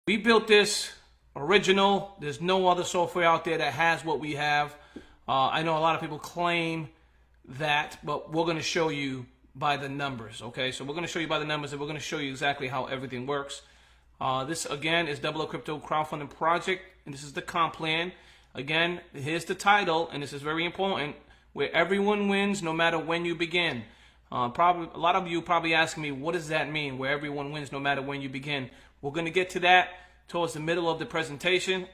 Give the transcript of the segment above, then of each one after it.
We built this original. There's no other software out there that has what we have. I know a lot of people claim that, but we're going to show you by the numbers, okay? So we're going to show you by the numbers, and we're going to show you exactly how everything works. This, again, is DoubleUp Crypto crowdfunding project, and this is the comp plan. Again, here's the title, and this is very important, where everyone wins no matter when you begin. Probably a lot of you probably asking me, what does that mean, where everyone wins no matter when you begin? We're going to get to that towards the middle of the presentation,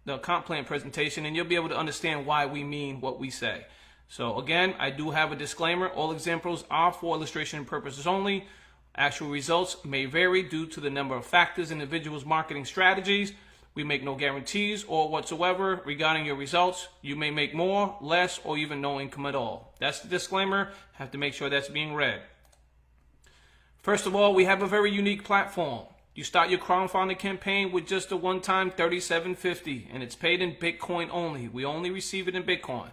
the comp plan presentation, and you'll be able to understand why we mean what we say. So again, I do have a disclaimer. All examples are for illustration purposes only. Actual results may vary due to the number of factors, individuals' marketing strategies. We make no guarantees or whatsoever regarding your results. You may make more, less, or even no income at all. That's the disclaimer. Have to make sure that's being read. First of all, we have a very unique platform. You start your crowdfunding campaign with just a one-time $37.50, and it's paid in Bitcoin only. We only receive it in Bitcoin.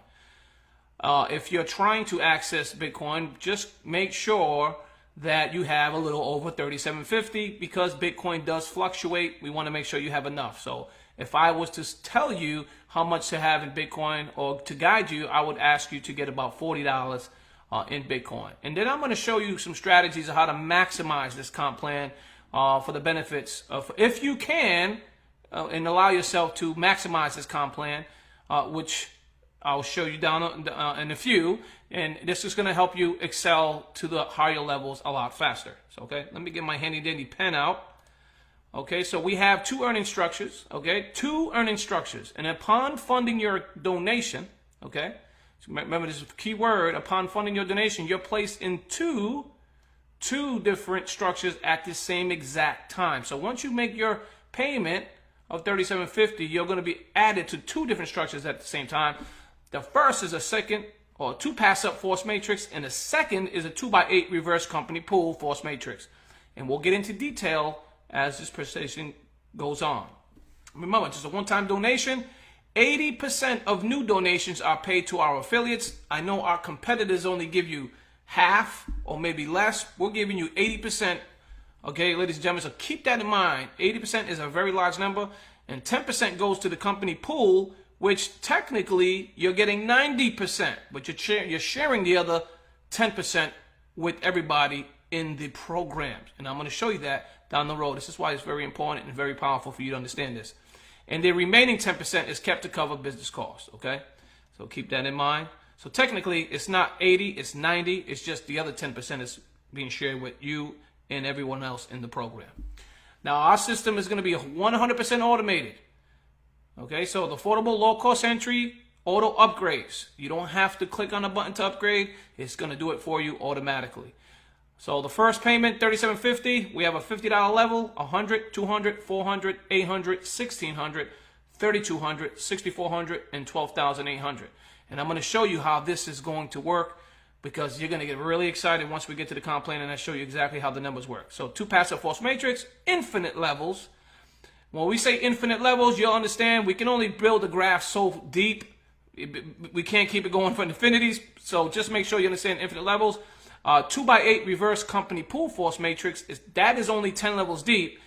If you're trying to access Bitcoin, just make sure that you have a little over $37.50 because Bitcoin does fluctuate. We want to make sure you have enough. So if I was to tell you how much to have in Bitcoin or to guide you, I would ask you to get about $40 in Bitcoin. And then I'm going to show you some strategies of how to maximize this comp plan for the benefits of, if you can, and allow yourself to maximize this comp plan, which I'll show you down in a few, and this is going to help you excel to the higher levels a lot faster. So, okay, let me get my handy dandy pen out. Okay, so we have two earning structures, okay, two earning structures, and upon funding your donation, okay, so remember this is a key word, upon funding your donation, you're placed in two different structures at the same exact time. So once you make your payment of $37.50, you're going to be added to two different structures at the same time. The first is a second or 2 pass-up force matrix, and the second is a 2x8 reverse company pool force matrix. And we'll get into detail as this presentation goes on. Remember, just a one-time donation. 80% of new donations are paid to our affiliates. I know our competitors only give you half or maybe less. We're giving you 80%. Okay, ladies and gentlemen, so keep that in mind. 80% is a very large number, and 10% goes to the company pool, which technically you're getting 90%, but you're sharing the other 10% with everybody in the programs. And I'm going to show you that down the road. This is why it's very important and very powerful for you to understand this. And the remaining 10% is kept to cover business costs, okay? So keep that in mind. So technically, it's not 80, it's 90. It's just the other 10% is being shared with you and everyone else in the program. Now, our system is going to be 100% automated. Okay, so the affordable low-cost entry, auto upgrades. You don't have to click on a button to upgrade. It's going to do it for you automatically. So the first payment, $37.50. We have a $50 level, $100, $200, $400, $800, $1,600, $3,200, $6,400, and $12,800. And I'm going to show you how this is going to work because you're going to get really excited once we get to the comp plan and I show you exactly how the numbers work. So 2 passive force matrix, infinite levels. When we say infinite levels, you'll understand we can only build a graph so deep. We can't keep it going for infinities. So just make sure you understand infinite levels. 2x8 reverse company pool force matrix, that is only 10 levels deep.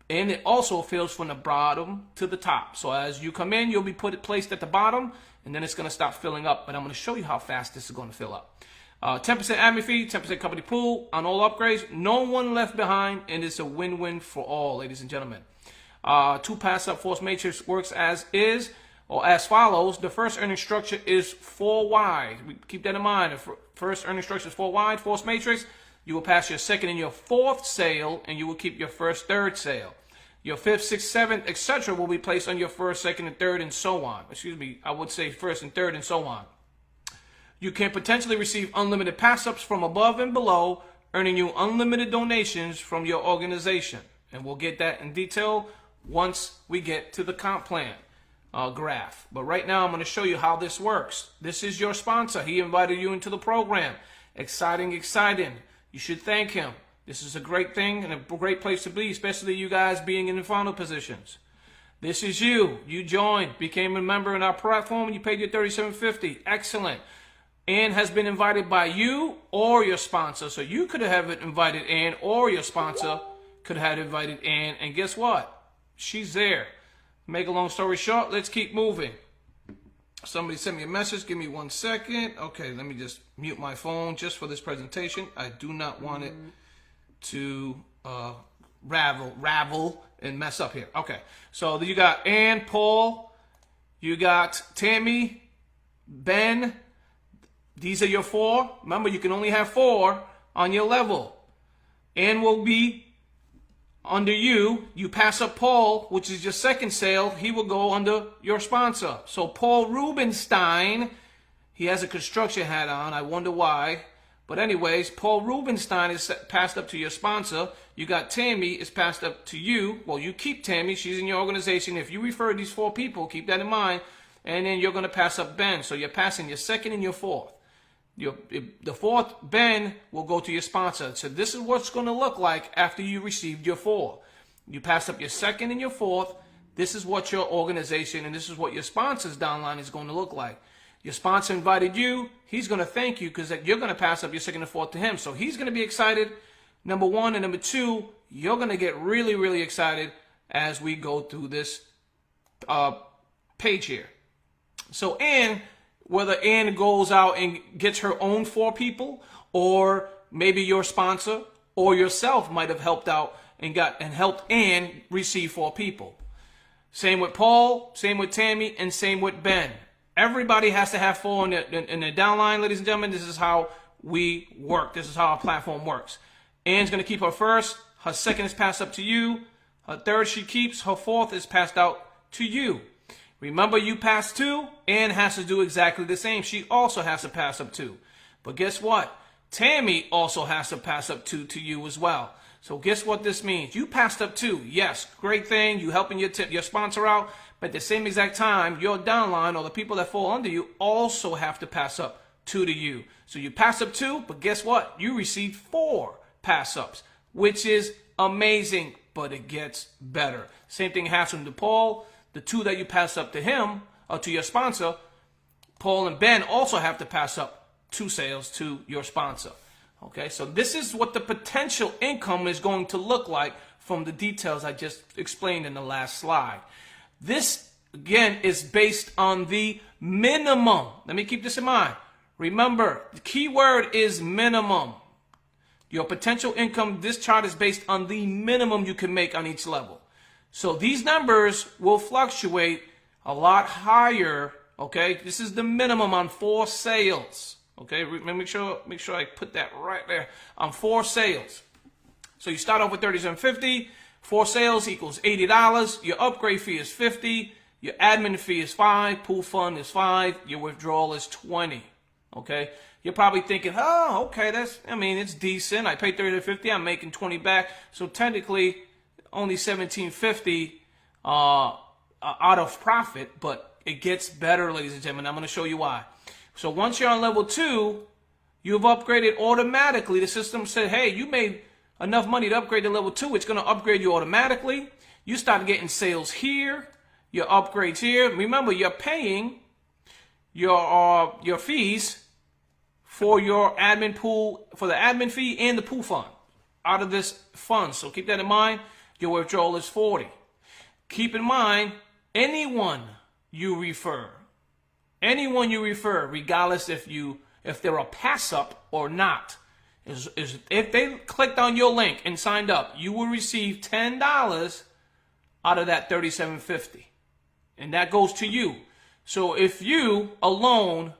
And it also fills from the bottom to the top. So as you come in, you'll be placed at the bottom, and then it's going to stop filling up. But I'm going to show you how fast this is going to fill up. 10% admin fee, 10% company pool on all upgrades. No one left behind, and it's a win-win for all, ladies and gentlemen. 2 pass-up force matrix works as is, or as follows. The first earning structure is 4 wide. Keep that in mind. The first earning structure is 4 wide force matrix. You will pass your second and your fourth sale, and you will keep your first, third sale. Your fifth, sixth, seventh, etc. will be placed on your first, second, and third, and so on. Excuse me, I would say first and third, and so on. You can potentially receive unlimited pass-ups from above and below, earning you unlimited donations from your organization. And we'll get that in detail once we get to the comp plan graph. But right now, I'm going to show you how this works. This is your sponsor. He invited you into the program. Exciting, exciting. You should thank him. This is a great thing and a great place to be, especially you guys being in the final positions. This is you. You joined, became a member in our platform, and you paid your $37.50. Excellent. Ann has been invited by you or your sponsor. So you could have invited Ann, or your sponsor could have invited Ann. And guess what? she's there. Make a long story short, let's keep moving. Somebody sent me a message. Give me 1 second. Okay, let me just mute my phone just for this presentation. I do not want it to ravel and mess up here. Okay, so you got Ann, Paul, you got Tammy, Ben. These are your 4. Remember, you can only have 4 on your level. Ann will be under you. You pass up Paul, which is your second sale. He will go under your sponsor. So Paul Rubenstein, he has a construction hat on. I wonder why. But anyways, Paul Rubenstein is passed up to your sponsor. You got Tammy is passed up to you. Well, you keep Tammy. She's in your organization. If you refer these 4 people, keep that in mind. And then you're going to pass up Ben. So you're passing your second and your 4th. The 4th, Ben, will go to your sponsor. So this is what's going to look like after you received your 4. You pass up your second and your 4th. This is what your organization and this is what your sponsor's downline is going to look like. Your sponsor invited you. He's going to thank you because you're going to pass up your second and 4th to him. So he's going to be excited, number 1. And number 2, you're going to get really, really excited as we go through this page here. So Ann, whether Ann goes out and gets her own 4 people, or maybe your sponsor or yourself might have helped out and helped Ann receive 4 people. Same with Paul, same with Tammy, and same with Ben. Everybody has to have 4 in their downline, ladies and gentlemen. This is how we work. This is how our platform works. Ann's going to keep her first. Her second is passed up to you. Her third she keeps. Her 4th is passed out to you. Remember, you passed 2. Ann has to do exactly the same. She also has to pass up 2. But guess what? Tammy also has to pass up 2 to you as well. So guess what this means? You passed up 2. Yes, great thing. You helping your sponsor out. But at the same exact time, your downline or the people that fall under you also have to pass up 2 to you. So you pass up 2, but guess what? You received 4 pass ups, which is amazing, but it gets better. Same thing happened to Paul. The 2 that you pass up to him, or to your sponsor, Paul and Ben also have to pass up 2 sales to your sponsor. Okay, so this is what the potential income is going to look like from the details I just explained in the last slide. This, again, is based on the minimum. Let me keep this in mind. Remember, the key word is minimum. Your potential income, this chart is based on the minimum you can make on each level. So these numbers will fluctuate a lot higher, okay? This is the minimum on 4 sales, okay? Make sure I put that right there on 4 sales. So you start off with $37.50, 4 sales equals $80. Your upgrade fee is $50. Your admin fee is $5. Pool fund is $5. Your withdrawal is $20, okay? You're probably thinking, oh, okay, it's decent. I paid $30.50, I'm making $20 back. So technically, only $17.50 out of profit, but it gets better, ladies and gentlemen. I'm going to show you why. So once you're on level 2, you've upgraded automatically. The system said, hey, you made enough money to upgrade to level 2. It's going to upgrade you automatically. You start getting sales here, your upgrades here. Remember, you're paying your fees for your admin pool, for the admin fee and the pool fund out of this fund. So keep that in mind. Your withdrawal is $40. Keep in mind, anyone you refer, regardless if they're a pass up or not, if they clicked on your link and signed up, you will receive $10 out of that $37.50, and that goes to you. So if you alone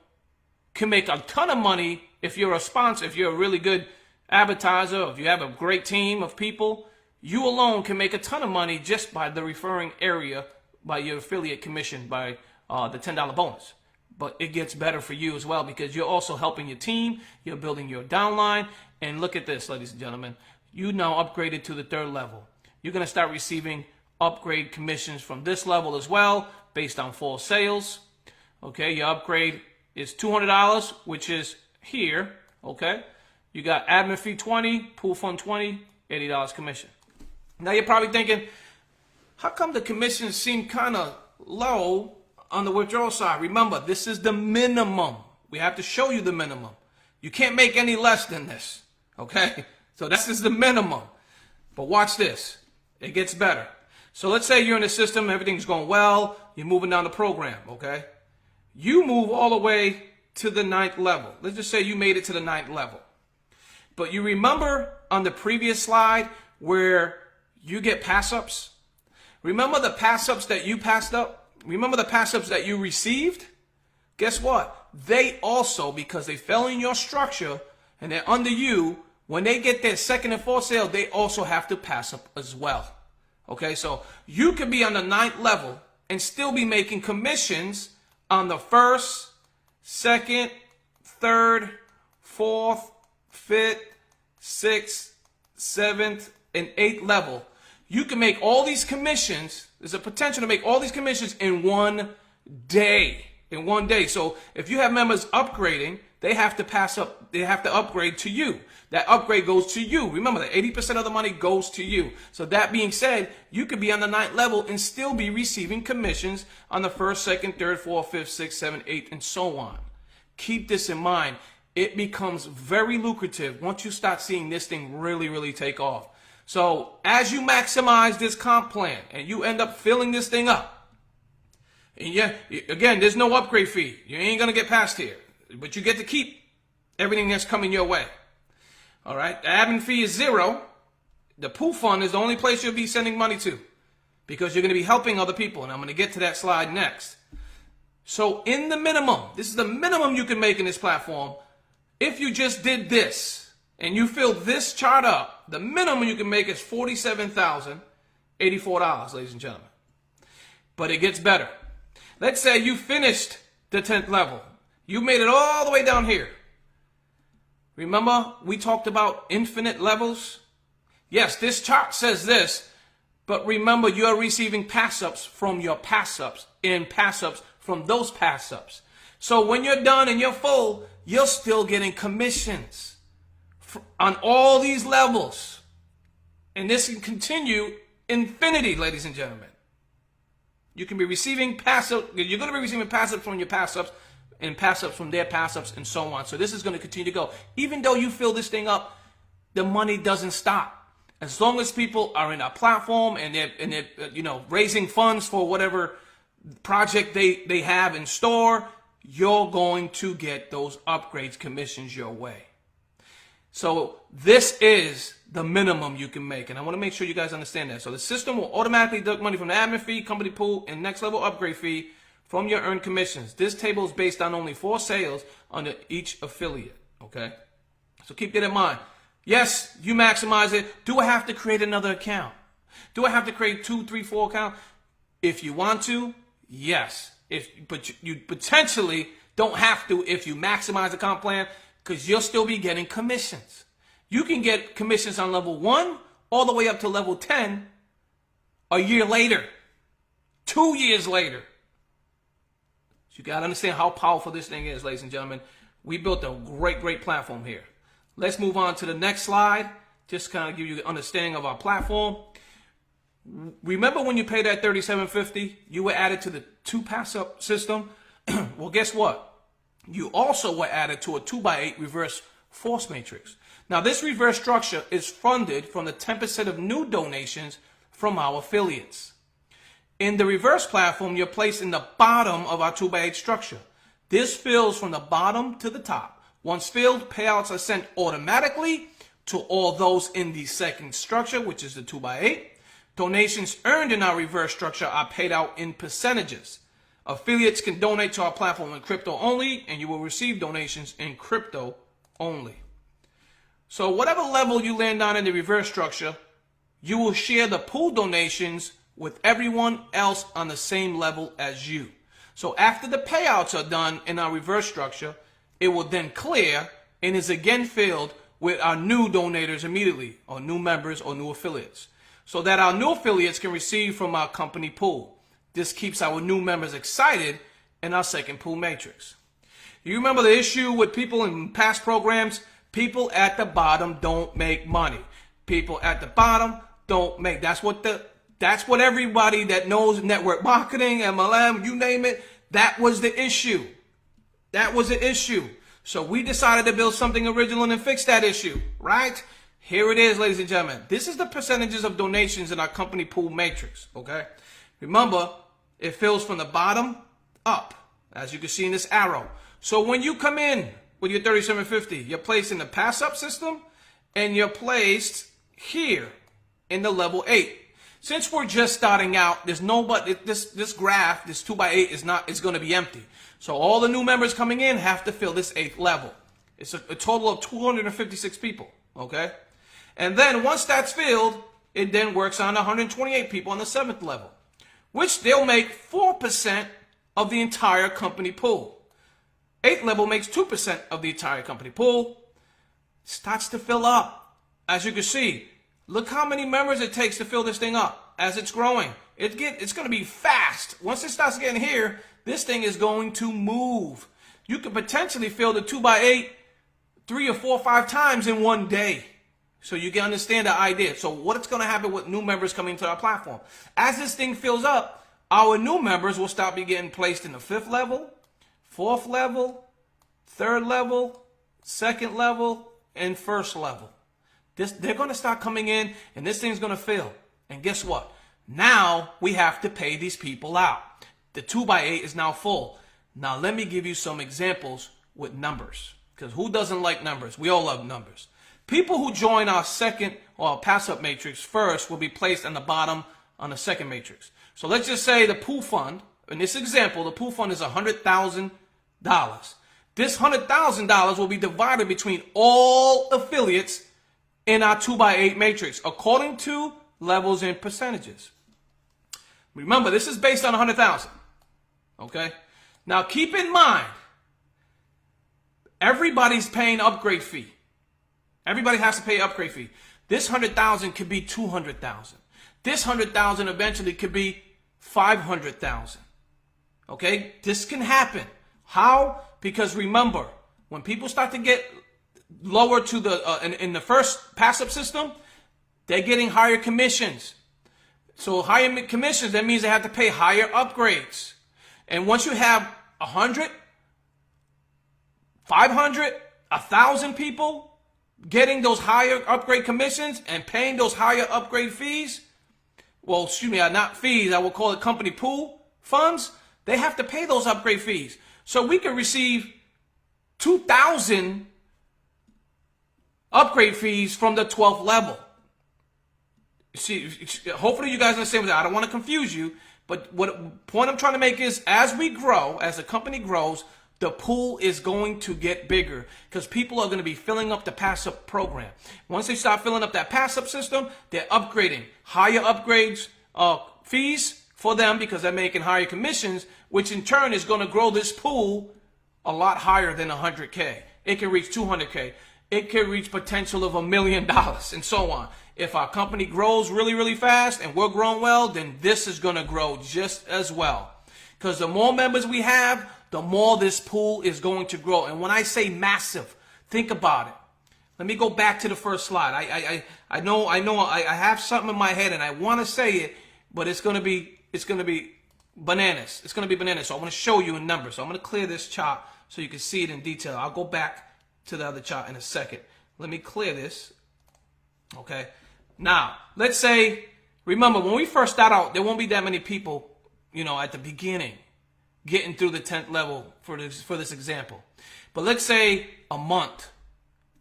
can make a ton of money, if you're a sponsor, if you're a really good advertiser, if you have a great team of people, you alone can make a ton of money just by the referring area, by your affiliate commission, by the $10 bonus. But it gets better for you as well because you're also helping your team, you're building your downline, and look at this, ladies and gentlemen. You now upgraded to the 3rd level. You're going to start receiving upgrade commissions from this level as well, based on 4 sales. Okay, your upgrade is $200, which is here. Okay, you got admin fee $20, pool fund $20, $80 commission. Now you're probably thinking, how come the commissions seem kind of low on the withdrawal side? Remember, this is the minimum. We have to show you the minimum. You can't make any less than this, okay? So this is the minimum. But watch this. It gets better. So let's say you're in the system, everything's going well, you're moving down the program, okay? You move all the way to the 9th level. Let's just say you made it to the 9th level. But you remember on the previous slide where you get pass-ups? Remember the pass-ups that you passed up? Remember the pass-ups that you received? Guess what? They also, because they fell in your structure and they're under you, when they get their second and fourth sale, they also have to pass up as well. Okay, so you could be on the 9th level and still be making commissions on the 1st, 2nd, 3rd, 4th, 5th, 6th, 7th, and 8th level. You can make all these commissions. There's a potential to make all these commissions in one day. In one day. So if you have members upgrading, they have to pass up, they have to upgrade to you. That upgrade goes to you. Remember that 80% of the money goes to you. So that being said, you could be on the 9th level and still be receiving commissions on the 1st, 2nd, 3rd, 4th, 5th, 6th, 7th, 8th, and so on. Keep this in mind. It becomes very lucrative once you start seeing this thing really, really take off. So as you maximize this comp plan and you end up filling this thing up, and yeah, again, there's no upgrade fee. You ain't going to get past here. But you get to keep everything that's coming your way. All right? The admin fee is 0. The pool fund is the only place you'll be sending money to, because you're going to be helping other people. And I'm going to get to that slide next. So in the minimum, this is the minimum you can make in this platform. If you just did this and you filled this chart up, the minimum you can make is $47,084, ladies and gentlemen. But it gets better. Let's say you finished the 10th level. You made it all the way down here. Remember, we talked about infinite levels? Yes, this chart says this, but remember, you're receiving pass-ups from your pass-ups and pass-ups from those pass-ups. So when you're done and you're full, you're still getting commissions on all these levels. And this can continue infinity, ladies and gentlemen. You can be receiving pass-ups. You're going to be receiving pass-ups from your pass-ups and pass-ups from their pass-ups and so on. So this is going to continue to go. Even though you fill this thing up, the money doesn't stop. As long as people are in our platform and they're raising funds for whatever project they have in store, you're going to get those upgrades, commissions your way. So this is the minimum you can make. And I want to make sure you guys understand that. So the system will automatically deduct money from the admin fee, company pool, and next level upgrade fee from your earned commissions. This table is based on only 4 sales under each affiliate. Okay? So keep that in mind. Yes, you maximize it. Do I have to create another account? Do I have to create 2, 3, 4 accounts? If you want to, yes. But you potentially don't have to if you maximize the comp plan, because you'll still be getting commissions. You can get commissions on level 1 all the way up to level 10 a year later, 2 years later. So you got to understand how powerful this thing is, ladies and gentlemen. We built a great, great platform here. Let's move on to the next slide. Just kind of give you an understanding of our platform. Remember when you paid that $37.50, you were added to the 2 pass-up system? Well, guess what? You also were added to a 2x8 reverse force matrix. Now, this reverse structure is funded from the 10% of new donations from our affiliates. In the reverse platform, you're placed in the bottom of our 2x8 structure. This fills from the bottom to the top. Once filled, payouts are sent automatically to all those in the second structure, which is the 2x8. Donations earned in our reverse structure are paid out in percentages. Affiliates can donate to our platform in crypto only, and you will receive donations in crypto only. So whatever level you land on in the reverse structure, you will share the pool donations with everyone else on the same level as you. So after the payouts are done in our reverse structure, it will then clear and is again filled with our new donators immediately, or new members or new affiliates, so that our new affiliates can receive from our company pool. This keeps our new members excited in our second pool matrix. You remember the issue with people in past programs? People at the bottom don't make money. People at the bottom don't make. That's what everybody that knows network marketing, MLM, you name it, that was the issue. That was the issue. So we decided to build something original and fix that issue, right? Here it is, ladies and gentlemen. This is the percentages of donations in our company pool matrix, okay? Remember, it fills from the bottom up, as you can see in this arrow. So when you come in with your 3750, you're placed in the pass up system and you're placed here in the level 8. Since we're just starting out, there's nobody, this graph, this 2x8 is going to be empty. So all the new members coming in have to fill this 8th level. It's a total of 256 people, okay? And then once that's filled, it then works on 128 people on the 7th level, which they'll make 4% of the entire company pool. 8th level makes 2% of the entire company pool. Starts to fill up. As you can see, look how many members it takes to fill this thing up as it's growing. It's going to be fast. Once it starts getting here, this thing is going to move. You could potentially fill the 2x8 3 or 4 or 5 times in one day. So you can understand the idea. So what's going to happen with new members coming to our platform? As this thing fills up, our new members will start getting placed in the 5th level, 4th level, 3rd level, 2nd level, and 1st level. They're going to start coming in, and this thing's going to fill. And guess what? Now we have to pay these people out. The 2x8 is now full. Now let me give you some examples with numbers. Because who doesn't like numbers? We all love numbers. People who join our second or pass-up matrix first will be placed on the bottom on the second matrix. So let's just say the pool fund, in this example, the pool fund is $100,000. This $100,000 will be divided between all affiliates in our 2x8 matrix according to levels and percentages. Remember, this is based on 100,000. Okay? Now keep in mind, everybody's paying upgrade fee. Everybody has to pay upgrade fee. This 100,000 could be 200,000. This 100,000 eventually could be 500,000. Okay? This can happen. How? Because remember, when people start to get lower to the in the first passive system, they're getting higher commissions. So higher commissions, that means they have to pay higher upgrades. And once you have 100, 500, 1,000 people getting those higher upgrade commissions and paying those higher upgrade fees, well, excuse me, not fees, I will call it company pool funds, they have to pay those upgrade fees. So we can receive 2,000 upgrade fees from the 12th level. See, hopefully you guys understand that. I don't want to confuse you, but what point I'm trying to make is, as we grow, as the company grows, the pool is going to get bigger because people are going to be filling up the pass-up program. Once they start filling up that pass-up system, they're upgrading. Higher upgrades, fees for them because they're making higher commissions, which in turn is going to grow this pool a lot higher than 100K. It can reach 200K. It can reach potential of $1 million and so on. If our company grows really, really fast and we're growing well, then this is going to grow just as well. Because the more members we have, the more this pool is going to grow. And when I say massive, think about it. Let me go back to the first slide. I know I have something in my head and I want to say it, but it's going to be bananas. It's going to be bananas. So I want to show you in numbers. So I'm going to clear this chart so you can see it in detail. I'll go back to the other chart in a second. Let me clear this. Okay. Now, let's say, remember, when we first start out, there won't be that many people, at the beginning getting through the 10th level for this example. But let's say a month,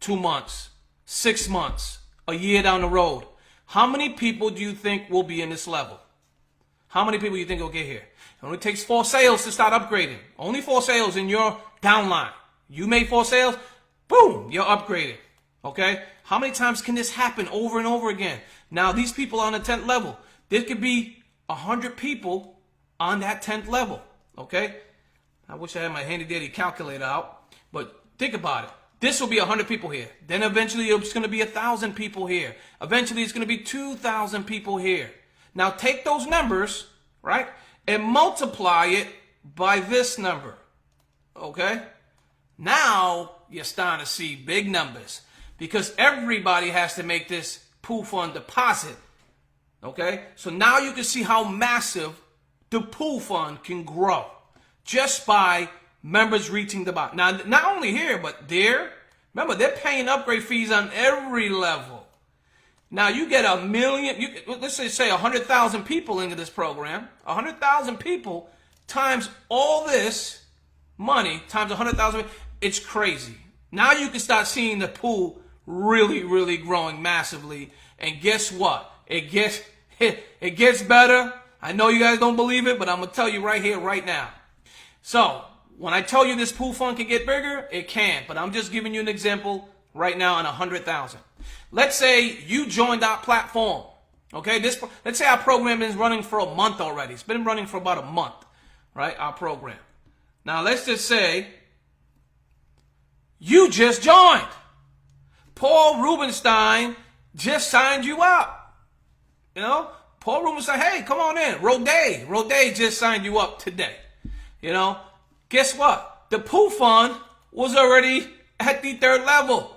2 months, 6 months, a year down the road. How many people do you think will be in this level? How many people do you think will get here? It only takes 4 sales to start upgrading. Only 4 sales in your downline. You made 4 sales, boom, you're upgrading. Okay? How many times can this happen over and over again? Now, these people on the 10th level, there could be 100 people on that 10th level. Okay? I wish I had my handy dandy calculator out, but think about it. This will be 100 people here. Then eventually it's going to be 1,000 people here. Eventually it's going to be 2,000 people here. Now take those numbers, right, and multiply it by this number. Okay? Now you're starting to see big numbers because everybody has to make this pool fund deposit. Okay? So now you can see how massive the pool fund can grow just by members reaching the bottom. Now, not only here, but there. Remember, they're paying upgrade fees on every level. Now you get a million, let's say 100,000 people into this program. 100,000 people times all this money times 100,000. It's crazy. Now you can start seeing the pool really, really growing massively. And guess what? It gets better. I know you guys don't believe it, but I'm gonna tell you right here, right now. So when I tell you this pool fund can get bigger, it can. But I'm just giving you an example right now on 100,000. Let's say you joined our platform. Okay, let's say our program is running for a month already. It's been running for about a month, right? Our program. Now let's just say you just joined. Paul Rubenstein just signed you up. You know, Paul Rubenstein, hey, come on in. Roday just signed you up today. You know, guess what? The pool fund was already at the 3rd level.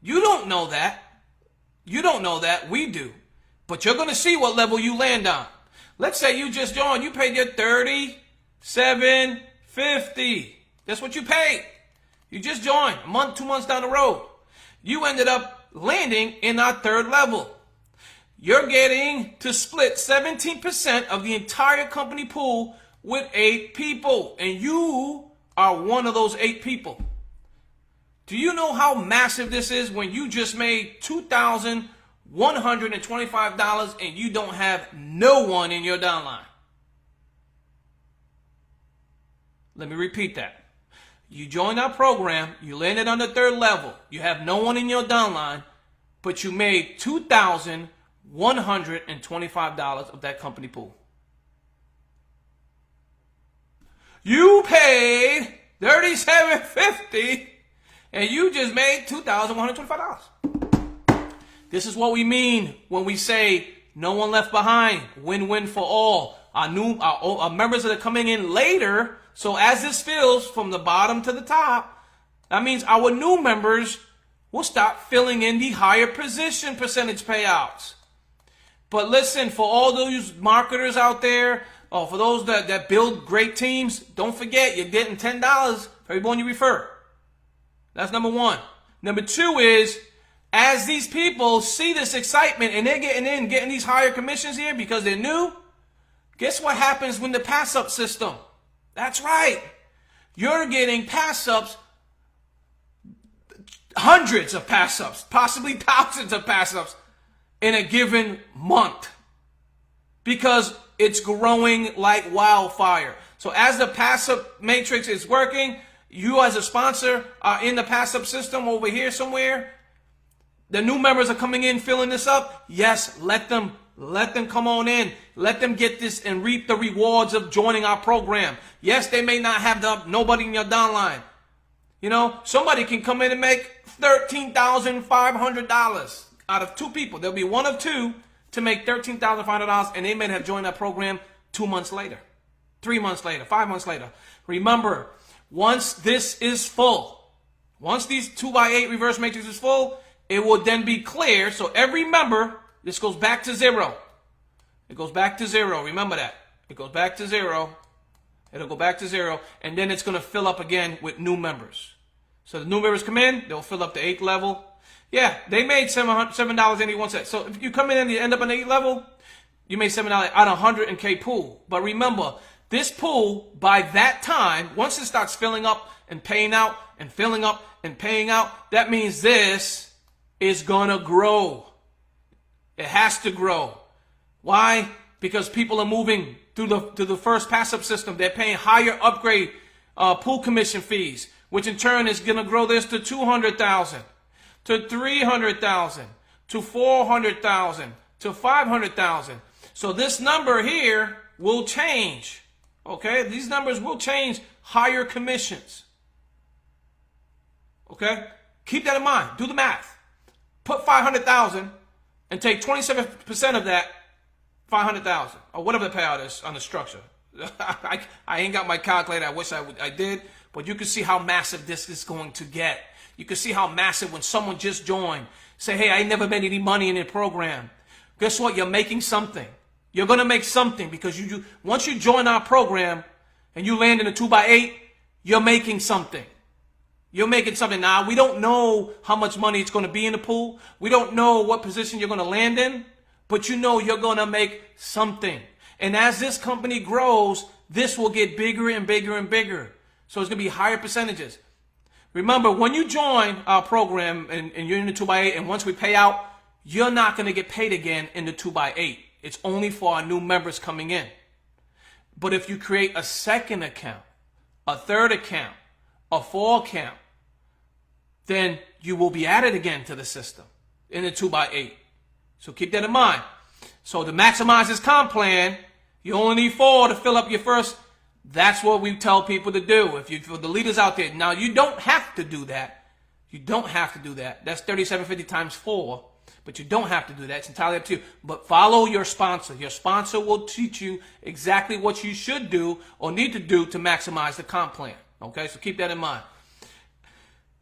You don't know that. You don't know that. We do. But you're going to see what level you land on. Let's say you just joined. You paid your $37.50. That's what you paid. You just joined a month, 2 months down the road. You ended up landing in our 3rd level. You're getting to split 17% of the entire company pool with 8 people. And you are one of those 8 people. Do you know how massive this is when you just made $2,125 and you don't have no one in your downline? Let me repeat that. You joined our program, you landed on the 3rd level, you have no one in your downline, but you made $2,125 of that company pool. You paid $37.50 and you just made $2,125. This is what we mean when we say no one left behind, win-win for all. Our members that are coming in later, so as this fills from the bottom to the top, that means our new members will start filling in the higher position percentage payouts. But listen, for all those marketers out there, or for those that build great teams, don't forget you're getting $10 for everyone you refer. That's number one. Number two is, as these people see this excitement and they're getting these higher commissions here because they're new, guess what happens when the pass-up system? That's right. You're getting pass-ups, hundreds of pass-ups, possibly thousands of pass-ups in a given month because it's growing like wildfire. So as the pass-up matrix is working, you as a sponsor are in the pass-up system over here somewhere. The new members are coming in, filling this up. Yes, let them come on in. Let them get this and reap the rewards of joining our program. Yes, they may not have nobody in your downline. You know, somebody can come in and make $13,500 out of 2 people. There'll be one of 2 to make $13,500, and they may have joined that program 2 months later, 3 months later, 5 months later. Remember, once this is full, once these 2x8 reverse matrix is full, it will then be clear. So every member, this goes back to 0. It goes back to 0. Remember that. It goes back to 0. It'll go back to 0. And then it's going to fill up again with new members. So the new members come in. They'll fill up the 8th level. Yeah, they made $7.81. So if you come in and you end up on the 8th level, you made $7 out of 100K pool. But remember, this pool, by that time, once it starts filling up and paying out and filling up and paying out, that means this is going to grow. It has to grow. Why? Because people are moving to the first pass-up system. They're paying higher upgrade pool commission fees, which in turn is going to grow this to 200,000, to 300,000, to 400,000, to 500,000. So this number here will change. Okay? These numbers will change higher commissions. Okay? Keep that in mind. Do the math. Put 500,000 and take 27% of that 500,000 or whatever the payout is on the structure. I ain't got my calculator. I wish I did, but you can see how massive this is going to get. You can see how massive when someone just joined. Say, hey, I ain't never made any money in the program. Guess what? You're making something. You're going to make something because once you join our program and you land in a 2x8, you're making something. You're making something now. We don't know how much money it's going to be in the pool. We don't know what position you're going to land in, but you know you're going to make something. And as this company grows, this will get bigger and bigger and bigger. So it's going to be higher percentages. Remember, when you join our program and you're in the 2x8, and once we pay out, you're not going to get paid again in the 2x8. It's only for our new members coming in. But if you create a second account, a third account, a fourth account, then you will be added again to the system in the 2x8. So keep that in mind. So to maximize this comp plan, you only need 4 to fill up your first. That's what we tell people to do. If you, for the leaders out there, now you don't have to do that. You don't have to do that. That's $3,750 times 4. But you don't have to do that. It's entirely up to you. But follow your sponsor. Your sponsor will teach you exactly what you should do or need to do to maximize the comp plan. Okay, so keep that in mind.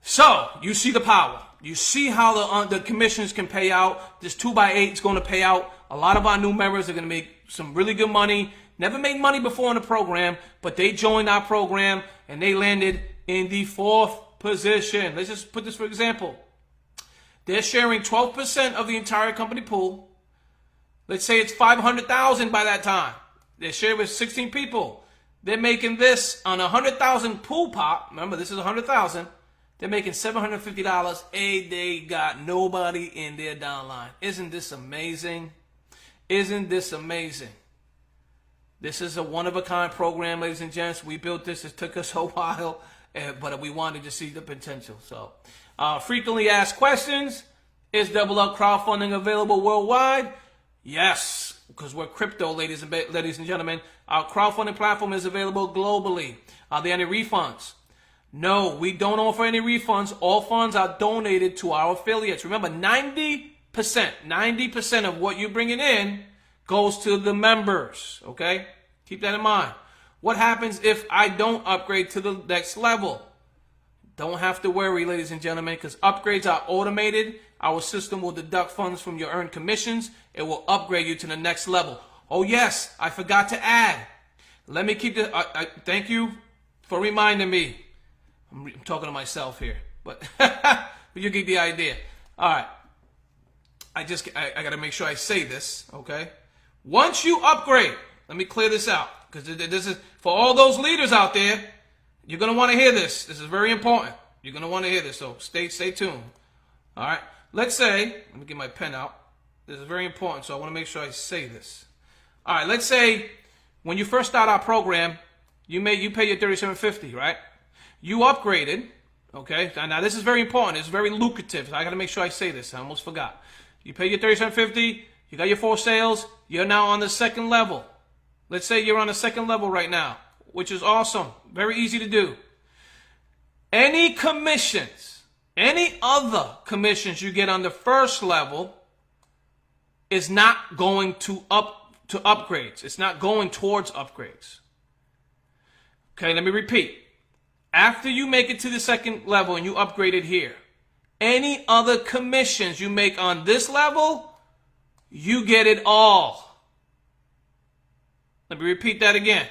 So you see the power. You see how the commissions can pay out. This 2x8 is going to pay out. A lot of our new members are going to make some really good money. Never made money before in the program, but they joined our program and they landed in the 4th position. Let's just put this for example. They're sharing 12% of the entire company pool. Let's say it's $500,000 by that time. They share with 16 people. They're making this on a $100,000 pool pop. Remember, this is $100,000. They're making $750 a day. Got nobody in their downline. Isn't this amazing? Isn't this amazing? This is a one-of-a-kind program, ladies and gents. We built this. It took us a while, but we wanted to see the potential. So, frequently asked questions. Is DoubleUp crowdfunding available worldwide? Yes, because we're crypto, ladies and gentlemen. Our crowdfunding platform is available globally. Are there any refunds? No, we don't offer any refunds. All funds are donated to our affiliates. Remember, 90% of what you're bringing in goes to the members, okay? Keep that in mind. What happens if I don't upgrade to the next level? Don't have to worry, ladies and gentlemen, because upgrades are automated. Our system will deduct funds from your earned commissions. It will upgrade you to the next level. Oh, yes, I forgot to add. Let me keep this. Thank you for reminding me. I'm talking to myself here, but you get the idea. All right. I got to make sure I say this, okay? Once you upgrade, let me clear this out, because this is for all those leaders out there. You're going to want to hear this. This is very important. You're going to want to hear this, so stay tuned. All right. Let's say, let me get my pen out. This is very important, so I want to make sure I say this. All right. Let's say when you first start our program, you pay your $3,750, right? You upgraded, okay? Now this is very important. It's very lucrative. So I got to make sure I say this. I almost forgot. You pay your $3,750. You got your 4 sales. You're now on the second level. Let's say you're on the second level right now, which is awesome. Very easy to do. Any commissions, any other commissions you get on the first level is not going to upgrades. It's not going towards upgrades. Okay, let me repeat. After you make it to the second level and you upgrade it here, any other commissions you make on this level, you get it all. Let me repeat that again.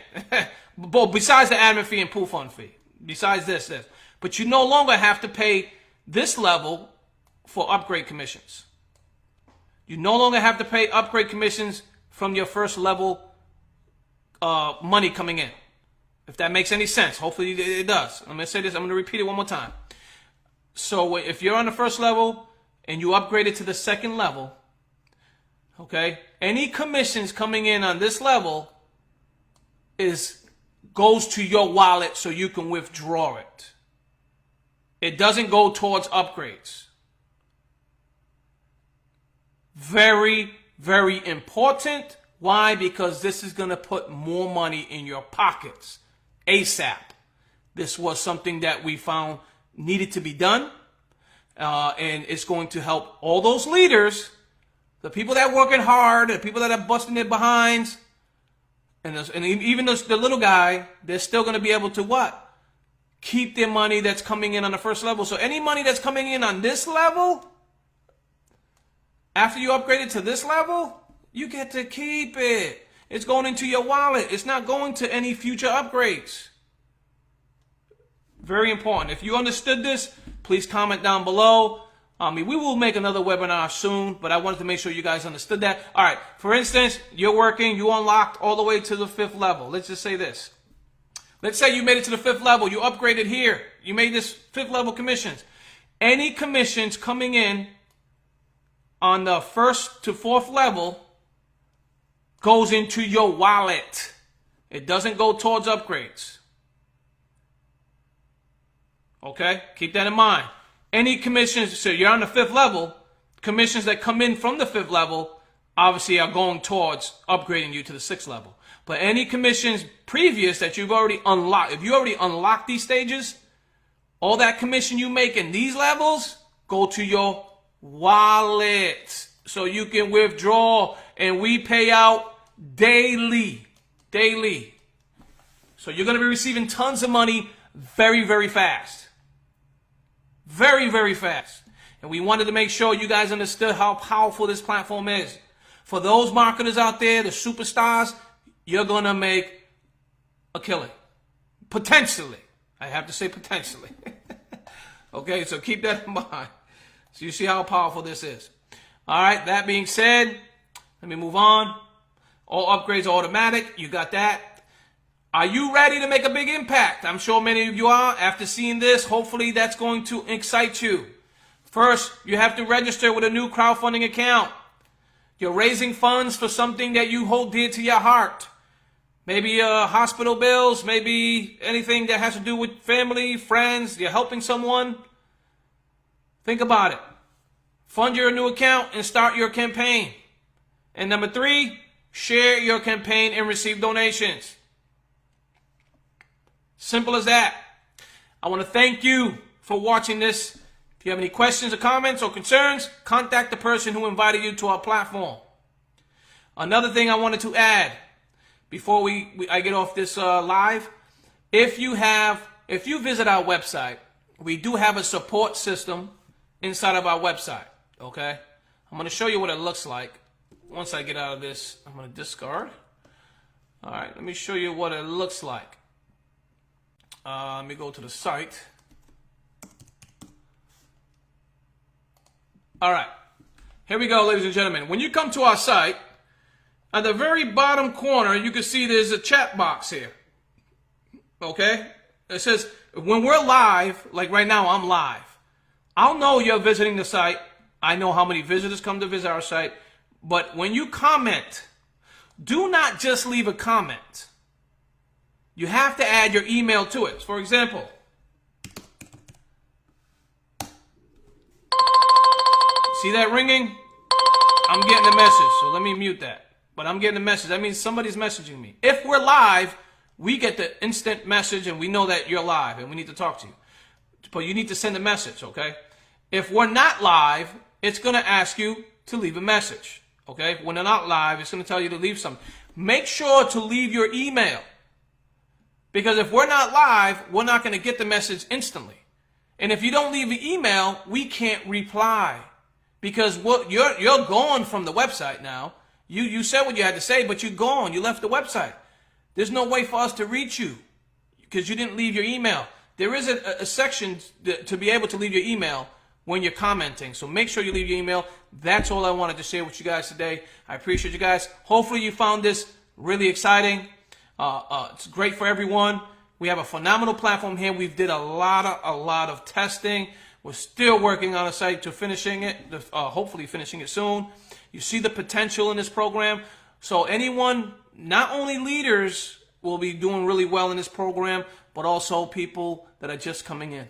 Besides the admin fee and pool fund fee. Besides this. But you no longer have to pay this level for upgrade commissions. You no longer have to pay upgrade commissions from your first level money coming in. If that makes any sense. Hopefully it does. I'm going to say this. I'm going to repeat it one more time. So if you're on the first level and you upgrade it to the second level, okay, any commissions coming in on this level goes to your wallet so you can withdraw it. It doesn't go towards upgrades. Very, very important. Why? Because this is going to put more money in your pockets ASAP. This was something that we found needed to be done. And it's going to help all those leaders, the people that are working hard, the people that are busting their behinds, and even the little guy, they're still going to be able to what? Keep their money that's coming in on the first level. So any money that's coming in on this level, after you upgrade it to this level, you get to keep it. It's going into your wallet. It's not going to any future upgrades. Very important. If you understood this, please comment down below. We will make another webinar soon, but I wanted to make sure you guys understood that. All right. For instance, you're working, you unlocked all the way to the 5th level. Let's just say this. Let's say you made it to the 5th level. You upgraded here. You made this 5th level commissions. Any commissions coming in on the 1st to 4th level goes into your wallet. It doesn't go towards upgrades. Okay? Keep that in mind. Any commissions, so you're on the 5th level, commissions that come in from the 5th level obviously are going towards upgrading you to the 6th level. But any commissions previous that you've already unlocked, if you already unlocked these stages, all that commission you make in these levels go to your wallet. So you can withdraw, and we pay out daily. Daily. So you're going to be receiving tons of money very, very fast. Very, very fast. And we wanted to make sure you guys understood how powerful this platform is. For those marketers out there, the superstars, you're going to make a killing. Potentially. I have to say potentially. Okay, so keep that in mind. So you see how powerful this is. All right, that being said, let me move on. All upgrades are automatic. You got that. Are you ready to make a big impact? I'm sure many of you are. After seeing this, hopefully that's going to excite you. First, you have to register with a new crowdfunding account. You're raising funds for something that you hold dear to your heart. Maybe hospital bills, maybe anything that has to do with family, friends, you're helping someone. Think about it. Fund your new account and start your campaign. And number 3, share your campaign and receive donations. Simple as that. I want to thank you for watching this. If you have any questions or comments or concerns, contact the person who invited you to our platform. Another thing I wanted to add before I get off this live, if you visit our website, we do have a support system inside of our website. Okay, I'm going to show you what it looks like. Once I get out of this, I'm going to discard. All right, let me show you what it looks like. Let me go to the site. All right, here we go, ladies and gentlemen. When you come to our site, at the very bottom corner, you can see there's a chat box here. Okay? It says, when we're live, like right now, I'm live. I'll know you're visiting the site. I know how many visitors come to visit our site. But when you comment, do not just leave a comment. You have to add your email to it. For example, see that ringing? I'm getting a message, so let me mute that. But I'm getting a message. That means somebody's messaging me. If we're live, we get the instant message and we know that you're live and we need to talk to you. But you need to send a message, okay? If we're not live, it's going to ask you to leave a message, okay? When they're not live, it's going to tell you to leave something. Make sure to leave your email. Because if we're not live, we're not going to get the message instantly. And if you don't leave an email, we can't reply. Because you're gone from the website now. You said what you had to say, but you're gone. You left the website. There's no way for us to reach you because you didn't leave your email. There is a section to be able to leave your email when you're commenting. So make sure you leave your email. That's all I wanted to share with you guys today. I appreciate you guys. Hopefully you found this really exciting. It's great for everyone. We have a phenomenal platform here. We've did a lot of testing. We're still working on a site to finishing it, hopefully finishing it soon. You see the potential in this program. So anyone, not only leaders will be doing really well in this program, but also people that are just coming in.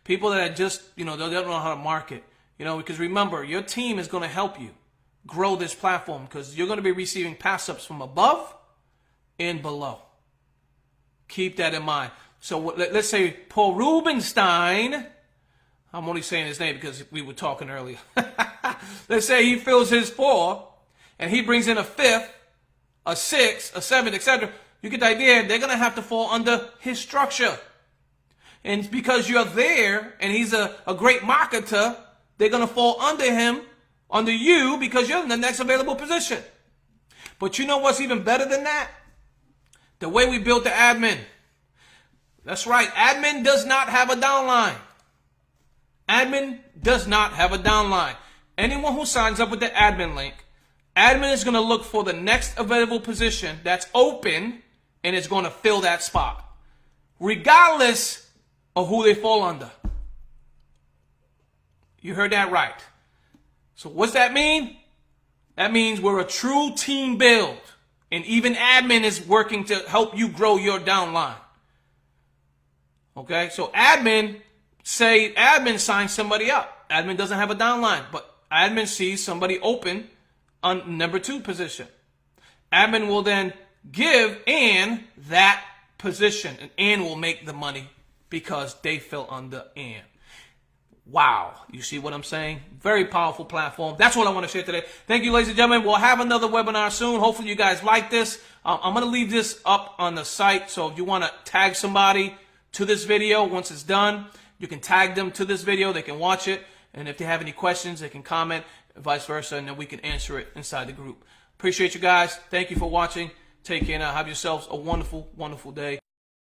People that are just, they don't know how to market. Because remember, your team is going to help you grow this platform because you're going to be receiving pass-ups from above and below. Keep that in mind. So let's say Paul Rubenstein, I'm only saying his name because we were talking earlier. Let's say he fills his 4 and he brings in a 5th, a 6th, a 7th, etc. You get the idea. They're going to have to fall under his structure. And because you're there and he's a great marketer, they're going to fall under him, under you, because you're in the next available position. But you know what's even better than that? The way we built the admin. That's right. Admin does not have a downline. Admin does not have a downline. Anyone who signs up with the admin link, admin is going to look for the next available position that's open and it's going to fill that spot, regardless of who they fall under. You heard that right. So what's that mean? That means we're a true team build. And even admin is working to help you grow your downline. Okay, so admin signs somebody up. Admin doesn't have a downline, but admin sees somebody open on number 2 position. Admin will then give Ann that position, and Ann will make the money because they fell under Ann. Wow, you see what I'm saying? Very powerful platform. That's what I want to share today. Thank you, ladies and gentlemen. We'll have another webinar soon. Hopefully you guys like this. I'm going to leave this up on the site, so if you want to tag somebody to this video once it's done, you can tag them to this video. They can watch it, and if they have any questions, they can comment, vice versa, and then we can answer it inside the group. Appreciate you guys. Thank you for watching. Take care now. Have yourselves a wonderful, wonderful day.